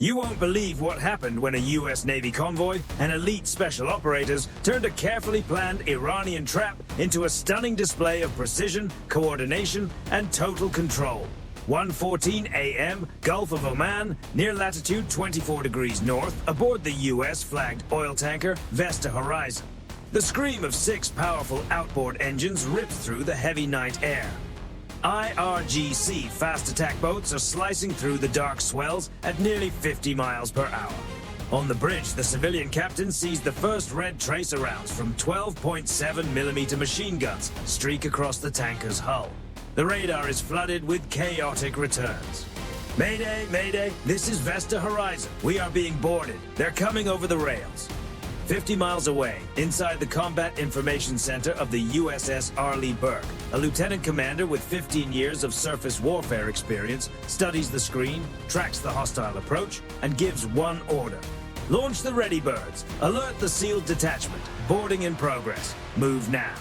You won't believe what happened when a U.S. Navy convoy and elite special operators turned a carefully planned Iranian trap into a stunning display of precision, coordination, and total control. 1:14 a.m., Gulf of Oman, near latitude 24 degrees north, aboard the U.S.-flagged oil tanker Vesta Horizon. The scream of 6 powerful outboard engines ripped through the heavy night air. IRGC fast attack boats are slicing through the dark swells at nearly 50 miles per hour. On the bridge, the civilian captain sees the first red tracer rounds from 12.7mm machine guns streak across the tanker's hull. The radar is flooded with chaotic returns. Mayday, mayday, this is Vesta Horizon. We are being boarded. They're coming over the rails. 50 miles away, inside the Combat Information Center of the USS Arleigh Burke, a lieutenant commander with 15 years of surface warfare experience studies the screen, tracks the hostile approach, and gives one order. Launch the ready birds. Alert the sealed detachment. Boarding in progress. Move now.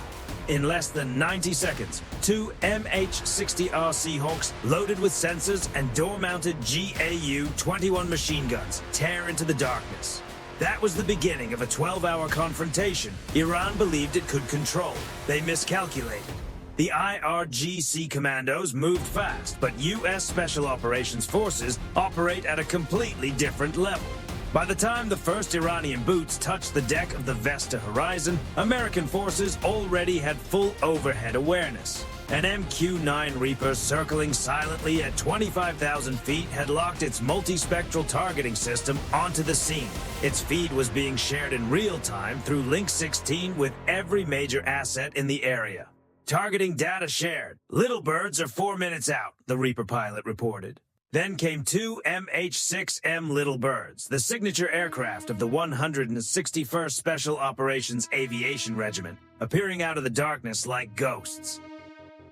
In less than 90 seconds, 2 MH-60R Seahawks loaded with sensors and door-mounted GAU-21 machine guns tear into the darkness. That was the beginning of a 12-hour confrontation Iran believed it could control. They miscalculated. The IRGC commandos moved fast, but U.S. Special Operations Forces operate at a completely different level. By the time the first Iranian boots touched the deck of the Vesta Horizon, American forces already had full overhead awareness. An MQ-9 Reaper circling silently at 25,000 feet had locked its multispectral targeting system onto the scene. Its feed was being shared in real time through Link 16 with every major asset in the area. Targeting data shared. Little birds are 4 minutes out, the Reaper pilot reported. Then came 2 MH-6M Little Birds, the signature aircraft of the 161st Special Operations Aviation Regiment, appearing out of the darkness like ghosts.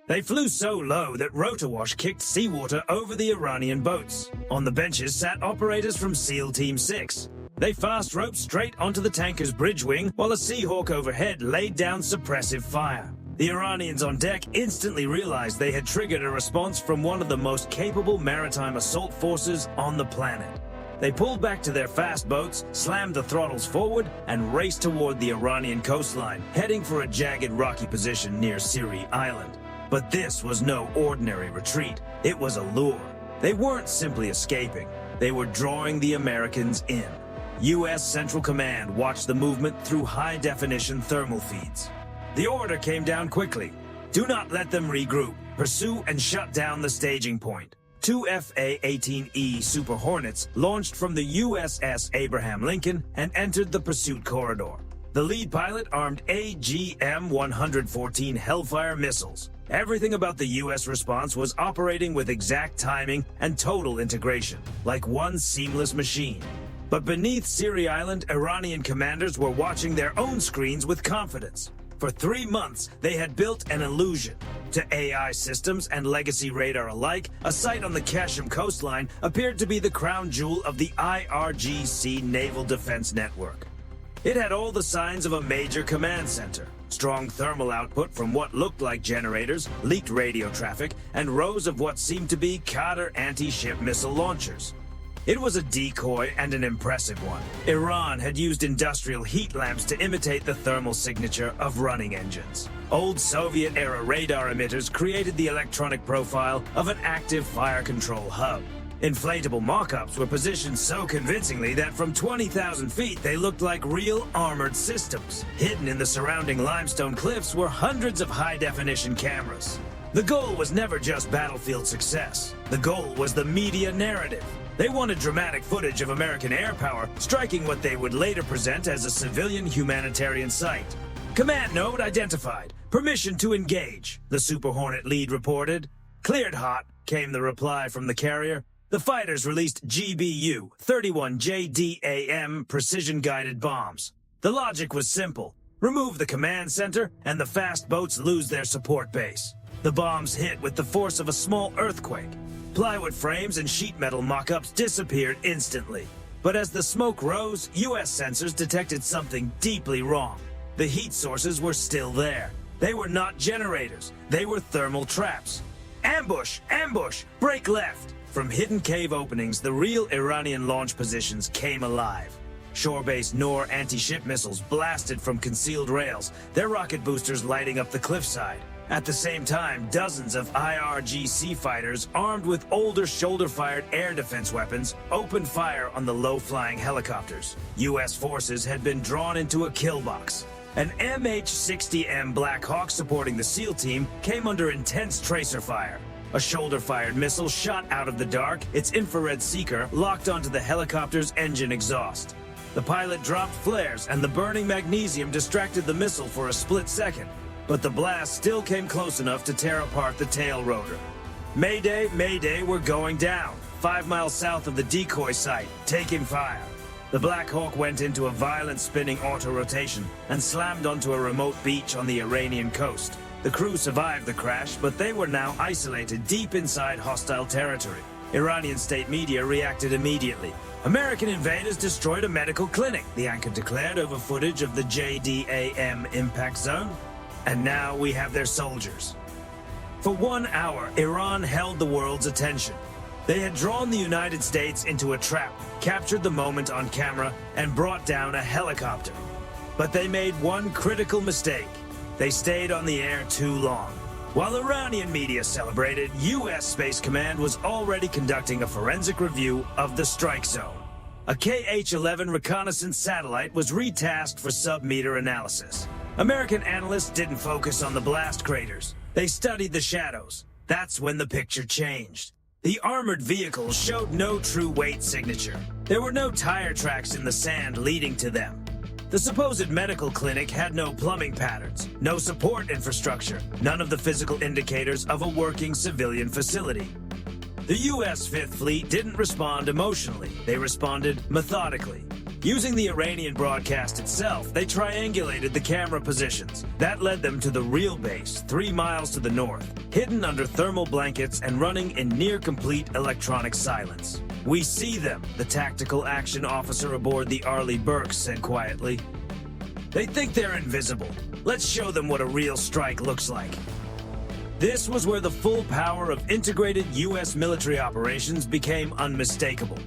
They flew so low that rotorwash kicked seawater over the Iranian boats. On the benches sat operators from SEAL Team 6. They fast roped straight onto the tanker's bridge wing while a Seahawk overhead laid down suppressive fire. The Iranians on deck instantly realized they had triggered a response from one of the most capable maritime assault forces on the planet. They pulled back to their fast boats, slammed the throttles forward, and raced toward the Iranian coastline, heading for a jagged rocky position near Siri Island. But this was no ordinary retreat. It was a lure. They weren't simply escaping. They were drawing the Americans in. U.S. Central Command watched the movement through high-definition thermal feeds. The order came down quickly. Do not let them regroup. Pursue and shut down the staging point. 2 FA-18E Super Hornets launched from the USS Abraham Lincoln and entered the pursuit corridor. The lead pilot armed AGM-114 Hellfire missiles. Everything about the U.S. response was operating with exact timing and total integration, like one seamless machine. But beneath Siri Island, Iranian commanders were watching their own screens with confidence. For 3 months, they had built an illusion. To AI systems and legacy radar alike, a site on the Kashim coastline appeared to be the crown jewel of the IRGC Naval Defense Network. It had all the signs of a major command center. Strong thermal output from what looked like generators, leaked radio traffic, and rows of what seemed to be Qatar anti-ship missile launchers. It was a decoy and an impressive one. Iran had used industrial heat lamps to imitate the thermal signature of running engines. Old Soviet-era radar emitters created the electronic profile of an active fire control hub. Inflatable mock-ups were positioned so convincingly that from 20,000 feet they looked like real armored systems. Hidden in the surrounding limestone cliffs were hundreds of high-definition cameras. The goal was never just battlefield success. The goal was the media narrative. They wanted dramatic footage of American air power striking what they would later present as a civilian humanitarian site. Command node identified. Permission to engage, the Super Hornet lead reported. Cleared hot, came the reply from the carrier. The fighters released GBU-31JDAM precision-guided bombs. The logic was simple. Remove the command center, and the fast boats lose their support base. The bombs hit with the force of a small earthquake. Plywood frames and sheet metal mock-ups disappeared instantly. But as the smoke rose, U.S. sensors detected something deeply wrong. The heat sources were still there. They were not generators. They were thermal traps. Ambush! Ambush! Break left! From hidden cave openings, the real Iranian launch positions came alive. Shore-based Noor anti-ship missiles blasted from concealed rails, their rocket boosters lighting up the cliffside. At the same time, dozens of IRGC fighters, armed with older shoulder-fired air defense weapons, opened fire on the low-flying helicopters. U.S. forces had been drawn into a kill box. An MH-60M Black Hawk supporting the SEAL team came under intense tracer fire. A shoulder-fired missile shot out of the dark, its infrared seeker locked onto the helicopter's engine exhaust. The pilot dropped flares, and the burning magnesium distracted the missile for a split second. But the blast still came close enough to tear apart the tail rotor. Mayday, Mayday, we're going down. 5 miles south of the decoy site. Taking fire. The Black Hawk went into a violent spinning auto-rotation and slammed onto a remote beach on the Iranian coast. The crew survived the crash, but they were now isolated deep inside hostile territory. Iranian state media reacted immediately. American invaders destroyed a medical clinic, the anchor declared over footage of the JDAM impact zone. And now we have their soldiers. For 1 hour, Iran held the world's attention. They had drawn the United States into a trap, captured the moment on camera, and brought down a helicopter. But they made one critical mistake. They stayed on the air too long. While Iranian media celebrated, U.S. Space Command was already conducting a forensic review of the strike zone. A KH-11 reconnaissance satellite was retasked for sub-meter analysis. American analysts didn't focus on the blast craters. They studied the shadows. That's when the picture changed. The armored vehicles showed no true weight signature. There were no tire tracks in the sand leading to them. The supposed medical clinic had no plumbing patterns, no support infrastructure, none of the physical indicators of a working civilian facility. The U.S. Fifth Fleet didn't respond emotionally. They responded methodically. Using the Iranian broadcast itself, they triangulated the camera positions. That led them to the real base, 3 miles to the north, hidden under thermal blankets and running in near-complete electronic silence. "We see them," the tactical action officer aboard the Arleigh Burke said quietly. "They think they're invisible. Let's show them what a real strike looks like." This was where the full power of integrated U.S. military operations became unmistakable.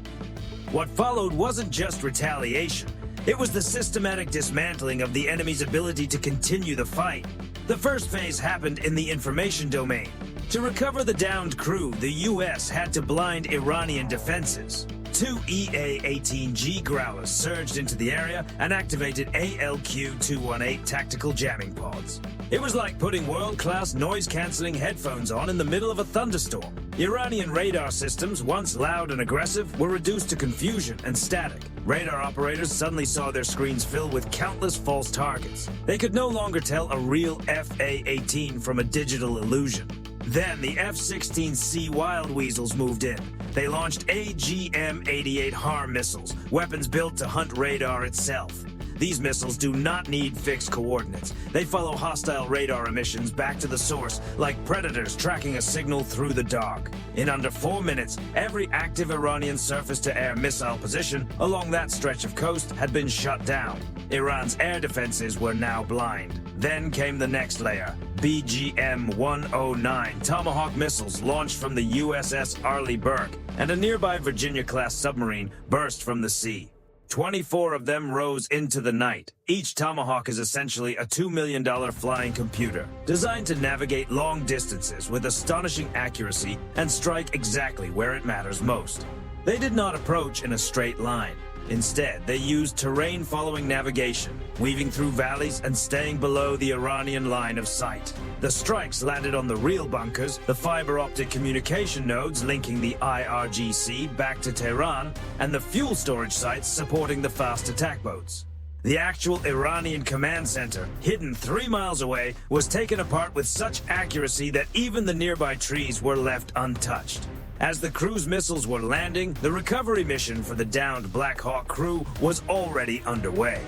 What followed wasn't just retaliation. It was the systematic dismantling of the enemy's ability to continue the fight. The first phase happened in the information domain. To recover the downed crew, the U.S. had to blind Iranian defenses. 2 EA-18G Growlers surged into the area and activated ALQ-218 tactical jamming pods. It was like putting world-class noise-canceling headphones on in the middle of a thunderstorm. Iranian radar systems, once loud and aggressive, were reduced to confusion and static. Radar operators suddenly saw their screens fill with countless false targets. They could no longer tell a real FA-18 from a digital illusion. Then the F-16C Wild Weasels moved in. They launched AGM-88 HARM missiles, weapons built to hunt radar itself. These missiles do not need fixed coordinates. They follow hostile radar emissions back to the source, like predators tracking a signal through the dark. In under 4 minutes, every active Iranian surface-to-air missile position along that stretch of coast had been shut down. Iran's air defenses were now blind. Then came the next layer. BGM-109 Tomahawk missiles launched from the USS Arleigh Burke, and a nearby Virginia-class submarine burst from the sea. 24 of them rose into the night. Each Tomahawk is essentially a $2 million flying computer, designed to navigate long distances with astonishing accuracy and strike exactly where it matters most. They did not approach in a straight line. Instead, they used terrain-following navigation, weaving through valleys and staying below the Iranian line of sight. The strikes landed on the real bunkers, the fiber-optic communication nodes linking the IRGC back to Tehran, and the fuel storage sites supporting the fast attack boats. The actual Iranian command center, hidden 3 miles away, was taken apart with such accuracy that even the nearby trees were left untouched. As the crew's missiles were landing, the recovery mission for the downed Black Hawk crew was already underway.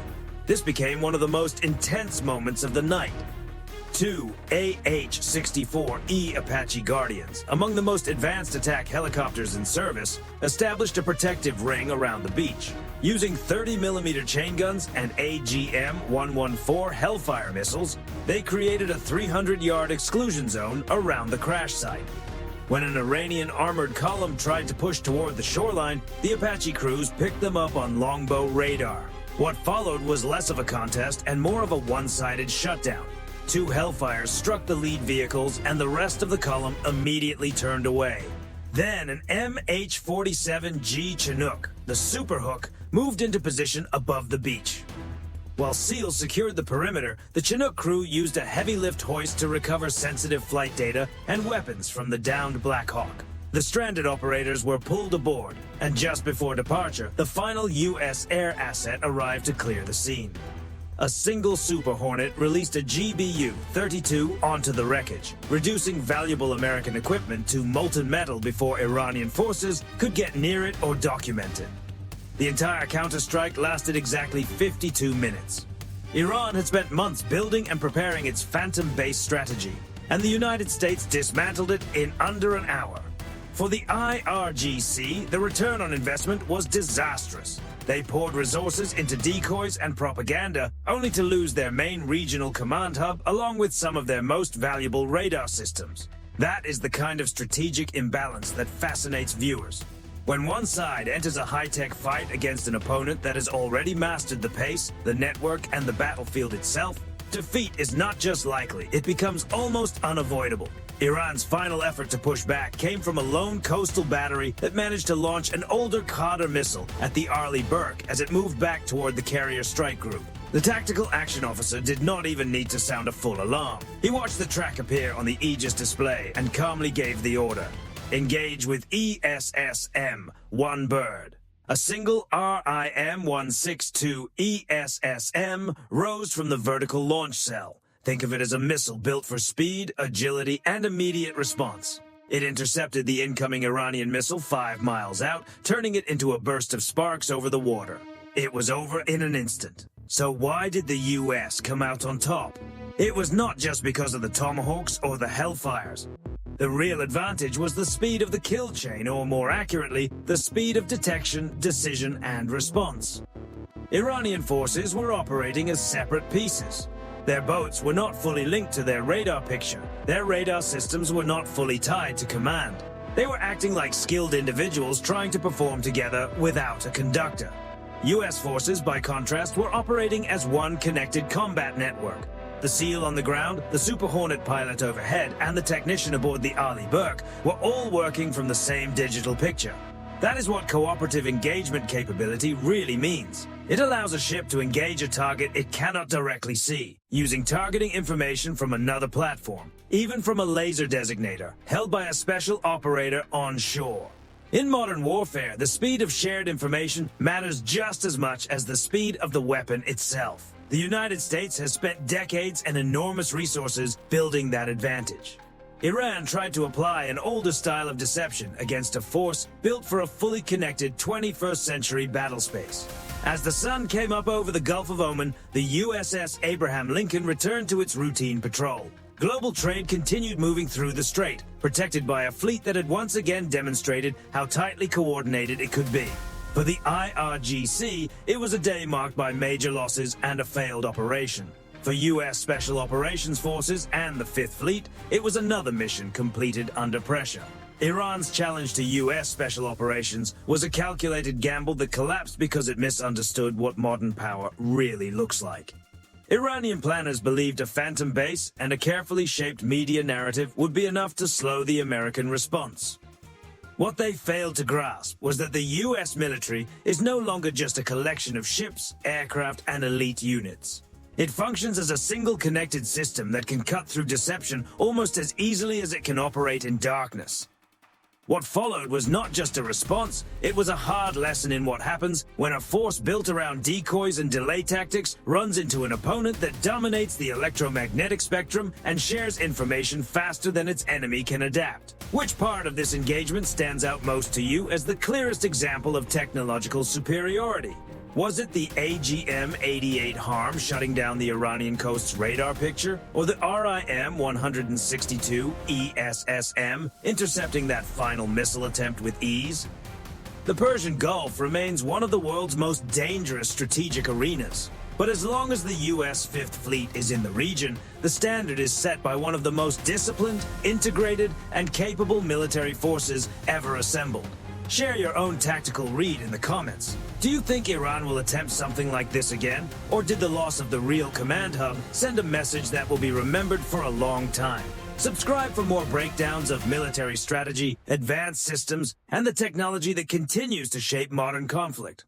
This became one of the most intense moments of the night. 2 AH-64E Apache Guardians, among the most advanced attack helicopters in service, established a protective ring around the beach. Using 30mm chain guns and AGM-114 Hellfire missiles, they created a 300-yard exclusion zone around the crash site. When an Iranian armored column tried to push toward the shoreline, the Apache crews picked them up on longbow radar. What followed was less of a contest and more of a one-sided shutdown. Two Hellfires struck the lead vehicles and the rest of the column immediately turned away. Then an MH-47G Chinook, the Superhook, moved into position above the beach. While SEALs secured the perimeter, the Chinook crew used a heavy-lift hoist to recover sensitive flight data and weapons from the downed Black Hawk. The stranded operators were pulled aboard, and just before departure, the final U.S. air asset arrived to clear the scene. A single Super Hornet released a GBU-32 onto the wreckage, reducing valuable American equipment to molten metal before Iranian forces could get near it or document it. The entire counterstrike lasted exactly 52 minutes. Iran had spent months building and preparing its phantom-based strategy, and the United States dismantled it in under an hour. For the IRGC, the return on investment was disastrous. They poured resources into decoys and propaganda, only to lose their main regional command hub along with some of their most valuable radar systems. That is the kind of strategic imbalance that fascinates viewers. When one side enters a high-tech fight against an opponent that has already mastered the pace, the network, and the battlefield itself, defeat is not just likely, it becomes almost unavoidable. Iran's final effort to push back came from a lone coastal battery that managed to launch an older Qadr missile at the Arleigh Burke as it moved back toward the carrier strike group. The tactical action officer did not even need to sound a full alarm. He watched the track appear on the Aegis display and calmly gave the order. Engage with ESSM, one bird. A single RIM-162 ESSM rose from the vertical launch cell. Think of it as a missile built for speed, agility, and immediate response. It intercepted the incoming Iranian missile 5 miles out, turning it into a burst of sparks over the water. It was over in an instant. So why did the US come out on top? It was not just because of the Tomahawks or the Hellfires. The real advantage was the speed of the kill chain, or more accurately, the speed of detection, decision, and response. Iranian forces were operating as separate pieces. Their boats were not fully linked to their radar picture. Their radar systems were not fully tied to command. They were acting like skilled individuals trying to perform together without a conductor. US forces, by contrast, were operating as one connected combat network. The SEAL on the ground, the Super Hornet pilot overhead, and the technician aboard the Arleigh Burke were all working from the same digital picture. That is what cooperative engagement capability really means. It allows a ship to engage a target it cannot directly see, using targeting information from another platform, even from a laser designator, held by a special operator on shore. In modern warfare, the speed of shared information matters just as much as the speed of the weapon itself. The United States has spent decades and enormous resources building that advantage. Iran tried to apply an older style of deception against a force built for a fully connected 21st century battle space. As the sun came up over the Gulf of Oman, the USS Abraham Lincoln returned to its routine patrol. Global trade continued moving through the strait, protected by a fleet that had once again demonstrated how tightly coordinated it could be. For the IRGC, it was a day marked by major losses and a failed operation. For U.S. Special Operations Forces and the Fifth Fleet, it was another mission completed under pressure. Iran's challenge to U.S. Special Operations was a calculated gamble that collapsed because it misunderstood what modern power really looks like. Iranian planners believed a phantom base and a carefully shaped media narrative would be enough to slow the American response. What they failed to grasp was that the U.S. military is no longer just a collection of ships, aircraft, and elite units. It functions as a single connected system that can cut through deception almost as easily as it can operate in darkness. What followed was not just a response, it was a hard lesson in what happens when a force built around decoys and delay tactics runs into an opponent that dominates the electromagnetic spectrum and shares information faster than its enemy can adapt. Which part of this engagement stands out most to you as the clearest example of technological superiority? Was it the AGM-88 harm shutting down the Iranian coast's radar picture, or the RIM-162 ESSM intercepting that final missile attempt with ease? The Persian Gulf remains one of the world's most dangerous strategic arenas. But as long as the U.S. Fifth Fleet is in the region, the standard is set by one of the most disciplined, integrated, and capable military forces ever assembled. Share your own tactical read in the comments. Do you think Iran will attempt something like this again? Or did the loss of the real command hub send a message that will be remembered for a long time? Subscribe for more breakdowns of military strategy, advanced systems, and the technology that continues to shape modern conflict.